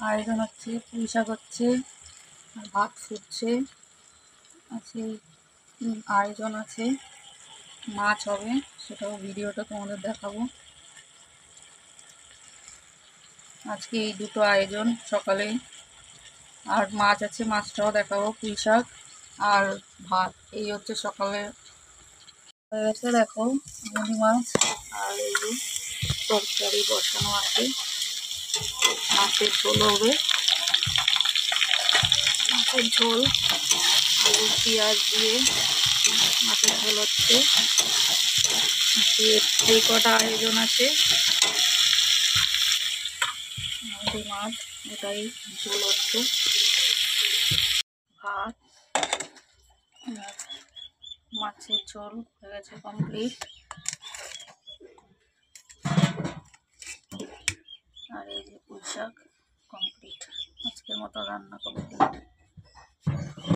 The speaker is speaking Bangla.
আয়োজন হচ্ছে, পুঁই শাক হচ্ছে, আর ভাত ফুটছে, আছে আয়োজন আছে, মাছ হবে, সেটাও ভিডিওটা তোমাদের দেখাবো। আজকে এই দুটো আয়োজন সকালে, আর মাছ আছে, মাছটাও দেখাবো, পুঁই শাক আর ভাত। এই হচ্ছে সকালে হয়ে গেছে। দেখো মুড়ি মাছ আর এই যে তরকারি বসানো আছে, মাছের ঝোল হবে, মাছের ঝোল আলু পেঁয়াজ দিয়ে মাছের ঝোল হচ্ছে। এই কটা আয়োজন আছে, মুড়ি মাছ ওটাই ঝোল হচ্ছে, ভাত মাছের ঝোল হয়ে গেছে কমপ্লিট। আর এই যে পুঁই শাক কমপ্লিট, আজকের মতো রান্না কমপ্লিট।